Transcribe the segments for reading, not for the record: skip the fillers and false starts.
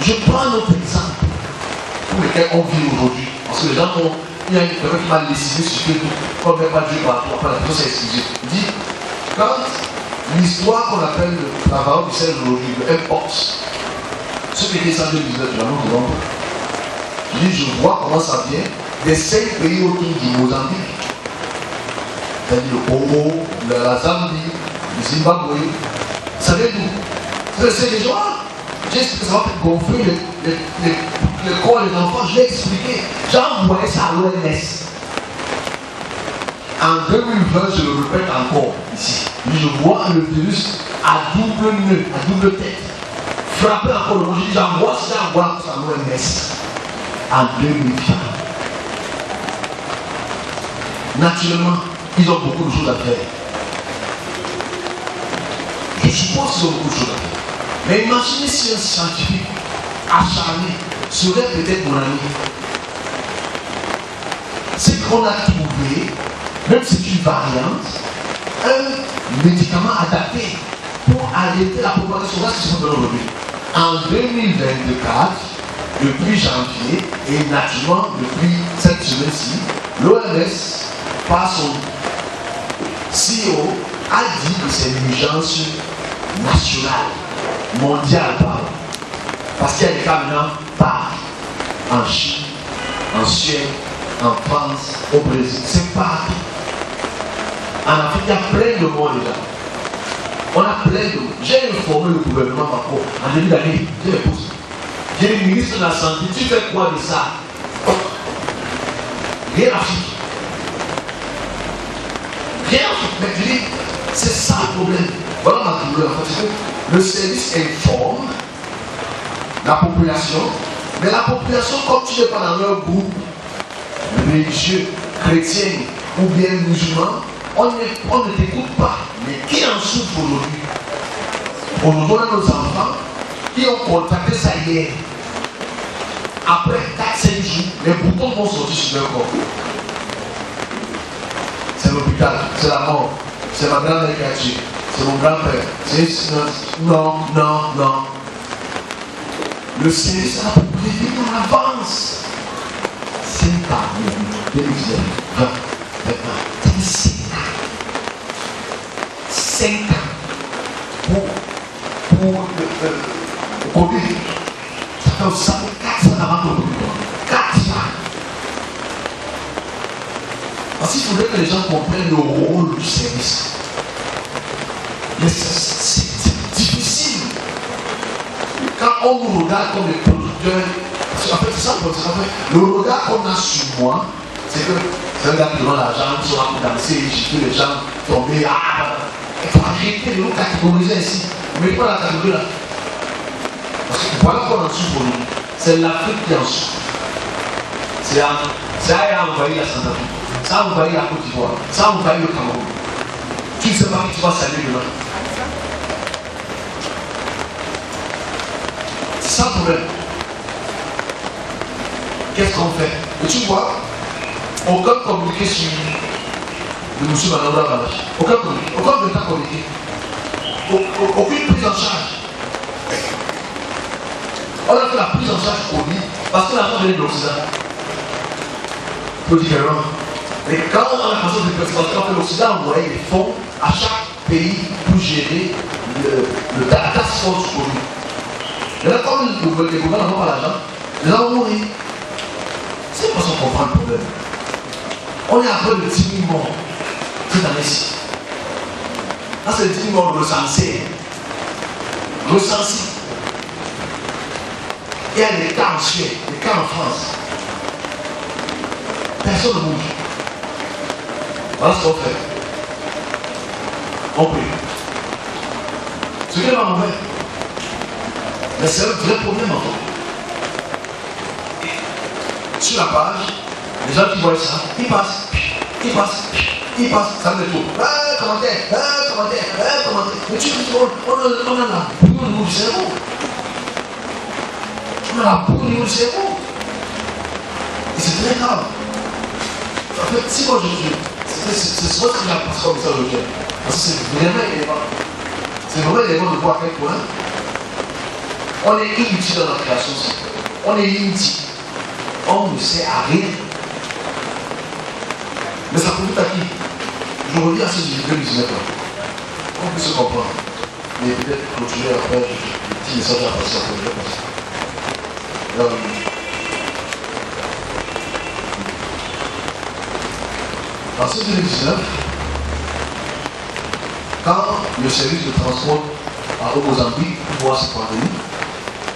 Je prends un autre exemple pour lequel on vit aujourd'hui. Parce que les gens ont. Il y a quelqu'un qui m'a décidé sur Facebook, on ne met pas Dieu partout, après la personne s'est excusée. Il dit, quand l'histoire qu'on appelle la parole du ciel aujourd'hui, le M-Pox, ce qui était ça 2019, je l'annonce devant moi. Je dis, je vois comment ça vient des 5 pays autour du Mozambique. C'est-à-dire le Congo, la Zambie, le Zimbabwe. Ça vient d'où? C'est des gens. J'ai expliqué ça va peut-être gonfler le corps des enfants. Je l'ai expliqué. J'ai envoyé ça à l'OMS. En 2020, je le répète encore ici. Je vois le virus à double nœud, à double tête. Frapper encore le monde. Je dis, j'envoie ça à l'OMS. En 2020. Naturellement, ils ont beaucoup de choses à faire. Je suppose qu'ils ont beaucoup de choses à faire. Mais imaginez si un scientifique acharné serait peut-être mon ami. C'est qu'on a trouvé, même si c'est une variante, un médicament adapté pour arrêter la propagation de ce qu'on donne aujourd'hui. En 2024, depuis janvier, et naturellement depuis cette semaine-ci, l'OMS, par son CEO, a dit que c'est une urgence nationale, mondiale, pardon. Parce qu'il y a des cas maintenant partout, en Chine, en Suède, en France, au Brésil, c'est partout. En Afrique, il y a plein de morts déjà. On a plein de. J'ai informé le gouvernement Macron en début d'année, je les pousse. J'ai le ministre de la Santé, tu fais quoi de ça? Rien à foutre. Rien à foutre. Mais tu dis, c'est ça le problème. Voilà ma douleur. Parce que le service informe la population, mais la population, comme tu n'es pas dans leur groupe religieux, chrétien ou bien musulman, on ne t'écoute pas. Mais qui en souffre aujourd'hui? Aujourd'hui, on a nos enfants qui ont contacté ça hier. Après 4-5 jours, les boutons vont sortir sur leur corps. C'est l'hôpital, c'est la mort, c'est ma grand-mère qui a tué, c'est mon grand-père. Non. Le service a prévu en avance. 5 ans, 2019, 20, 21, 5 ans pour le Covid. Ça fait 4 ans avant le Covid. 4 ans. Parce qu'il faudrait que les gens comprennent le rôle du service. Mais c'est difficile. Quand on nous regarde comme des producteurs, parce qu'en fait, c'est ça le problème. Le regard qu'on a sur moi, c'est que c'est un gars qui donne l'argent, qui sera pour danser, gifler les gens, tomber. Il faut arrêter de nous catégoriser ici. Mais pas la catégorie là. Parce que voilà qu'on en souffre aujourd'hui. C'est l'Afrique qui en souffre. C'est ça a envahi la Centrafrique. Ça a envahi la Côte d'Ivoire. Ça a envahi le Cameroun. Tu ne sais pas qui tu vas saluer demain. C'est ça le problème. Qu'est-ce qu'on fait? Et tu vois, aucun communiqué sur le monsieur Manabra Balash. Aucun communiqué. Aucun de ta communiqué. Aucune prise en charge. On a fait la prise en charge Covid parce que l'argent venait de l'Occident. Politiquement. Mais quand on a la façon de faire l'Occident, on envoyait des fonds à chaque pays pour gérer le task force Covid. Et là, comme les gouvernements n'ont pas l'argent, les gens vont mourir. C'est pas ça qu'on comprend le problème. On est à peu de 10 000 morts cette année-ci. Là, c'est 10 000 morts recensés. Recensés. Il y a des cas en Suède, des cas en France. Personne ne bouge. Voilà ce qu'on fait. On prie. Ce qui est pas mauvais. Mais c'est un vrai problème en fait. Sur la page, les gens qui voient ça, ils passent, ça me détourne. Commentaire. Mais tu dis, on a la boue au niveau du cerveau. On a la boue au niveau du cerveau. Et c'est très grave. En fait, si moi c'est moi qui l'apprends comme ça le gars. Parce que c'est vraiment élément. C'est vraiment élément de voir à quel point On est inutile dans la création. On est inutile. On ne sert à rien. Mais ça profite à qui? Je reviens à ce 2019 là. On peut se comprendre. Mais peut-être continuer à faire le petit message à passer après. En ce 2019, quand le service de transport au Mozambique voit cette pandémie,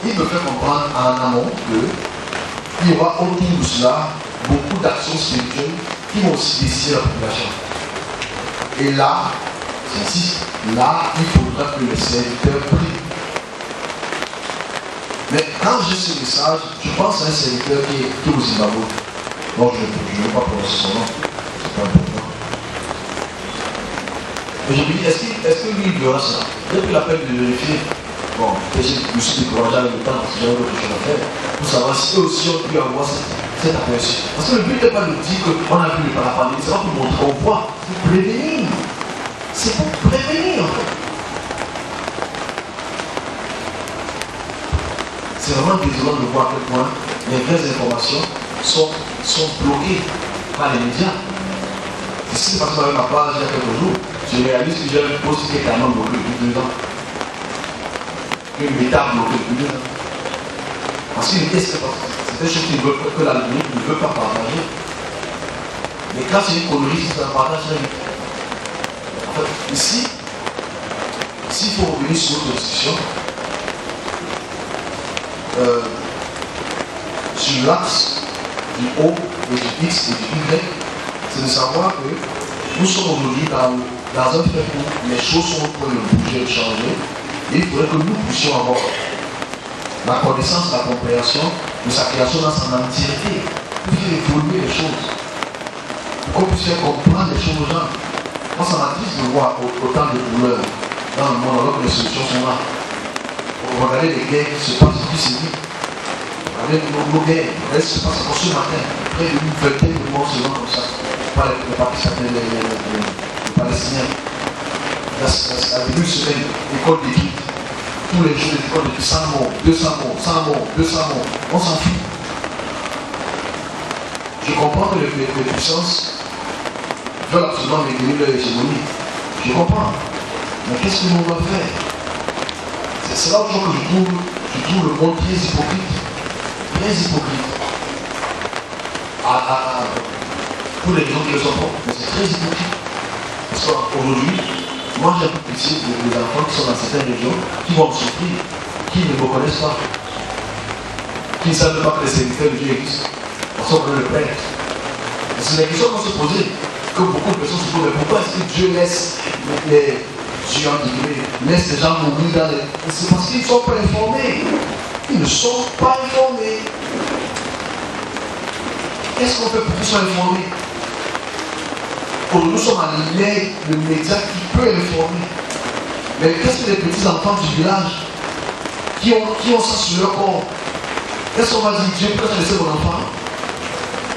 il me fait comprendre en amont qu'il y aura autour de cela beaucoup d'actions spirituelles qui vont aussi décider la population. Et là, j'insiste, là, il faudra que les serviteurs prient. Mais quand j'ai ce message, je pense à un serviteur qui est au Zimbabwe. Bon, je ne vais pas prononcer son nom, c'est pas important. Mais je me dis, est-ce que lui il verra ça? J'ai pris la peine de vérifier. Bon, je me suis découragé avec le temps parce que j'avais autre chose à faire. Pour savoir si eux aussi ont pu avoir cet aperçu. Parce que le but n'est pas de dire qu'on a vu par la pandémie, c'est pas pour montrer qu'on voit, c'est pour prévenir. C'est pour prévenir en fait. C'est vraiment désolant de voir à quel point les vraies informations sont bloquées par les médias. C'est ce qui s'est passé avec ma page il y a quelques jours. Je réalise que j'ai un post qui est quand même bloqué depuis 2 ans. Une méthode bloquée depuis 2 ans. Parce que c'est des choses que la lumière ne veut pas partager. Mais quand c'est une connerie, ça partage très vite. En fait, ici, s'il faut revenir sur notre discussion, sur l'axe du O et du X et du Y, c'est de savoir que nous sommes aujourd'hui dans un fait où les choses sont en train de bouger, de changer, et il faudrait que nous puissions avoir la connaissance, la compréhension de sa création dans son entièreté, pour faire évoluer les choses, pour qu'on puisse faire comprendre les choses aux gens. Moi, ça m'attriste de voir autant de douleurs dans le monde alors que les solutions sont là. Regardez les guerres qui se passent depuis ces vies. Regardez nos guerres, regardez ce qui se passe encore ce matin. Près d'une vingtaine de morts seulement comme ça. Par les Pakistanais, les Palestiniens. La début de semaine, l'école d'équipe. Tous les jours, l'école d'équipe, 100 morts, 200 morts, 100 morts, 200 morts. On s'en fout. Je comprends que les puissances veulent absolument maintenir leur hégémonie. Je comprends. Mais qu'est-ce que nous devons faire? C'est là où je trouve le monde très hypocrite. Très hypocrite. Pour les gens qui le sont pas, mais c'est très hypocrite. Parce qu'aujourd'hui, moi j'ai un peu pitié des enfants qui sont dans certaines régions, qui vont me souffrir, qui ne me connaissent pas, qui ne savent pas que les serviteurs de Dieu existent. On s'en connaît le Père. C'est la question qu'on se posait, que beaucoup de personnes se posent, mais pourquoi est-ce que Dieu laisse les laisse les gens mourir dans les... C'est parce qu'ils ne sont pas informés. Ils ne sont pas informés. Qu'est-ce qu'on fait pour qu'ils soient informés? Nous sommes à l'ère de médias qui peut informer. Mais qu'est-ce que les petits enfants du village qui ont ça sur leur corps? Qu'est-ce qu'on va dire? Dieu, pourquoi tu as laissé mon enfant?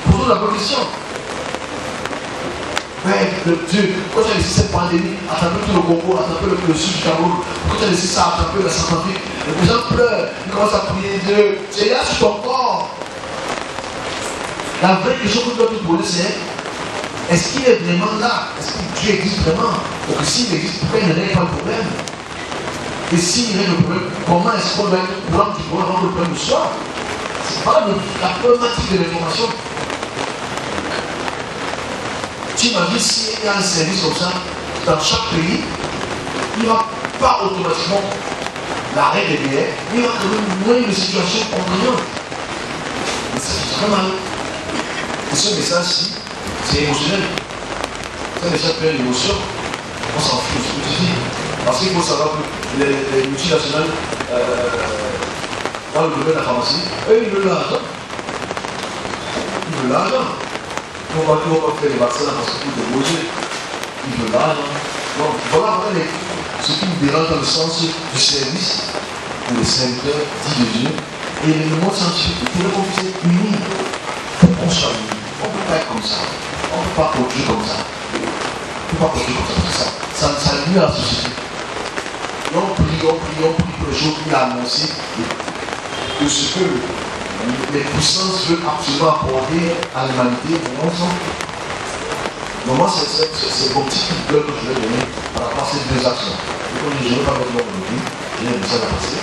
Posons la bonne question. Père de Dieu, pourquoi tu as laissé cette pandémie attraper tout le Congo, attraper le sud du Cameroun? Pourquoi tu as laissé ça attraper la Centrafrique? Les gens pleurent, ils commencent à prier Dieu. C'est là sur ton corps. La vraie question que tu dois te poser, c'est est-ce qu'il est vraiment là? Est-ce que Dieu existe vraiment? Ou que s'il existe, pourquoi il ne règle pas le problème? Et s'il règle le problème, comment est-ce qu'on va être au courant du problème avant que le problème soit? C'est pas la problématique de l'information. Tu imagines s'il y a un service comme ça dans chaque pays, il n'y aura pas automatiquement l'arrêt des guerres, mais il y aura quand même moins de situations contraignantes. Et ça, c'est très mal. Et ce message-ci, c'est émotionnel. Ça message plein d'émotion. On s'en fout, c'est ce que je dis. Parce qu'il faut savoir que les multinationales, dans le domaine de la pharmacie, eux, ils veulent l'argent. Ils veulent l'argent. On va faire les vaccins parce que pour déposer, ils veulent l'argent. Donc voilà ce qui nous dérange dans le sens du service pour les serviteurs dits de Dieu. Et le monde scientifique, il faudrait qu'on puisse être unis pour qu'on soit unis. On ne peut pas être comme ça. On ne peut pas produire comme ça. On ne peut pas produire comme ça. Ça nuit à la société. Il prions pour les choses qu'il a annoncées, de ce que les puissances veulent absolument apporter à l'humanité. Moi, c'est mon petit coup de gueule que je vais donner par rapport à ces deux actions. Je ne vais pas mettre mon aujourd'hui, j'ai besoin de passer.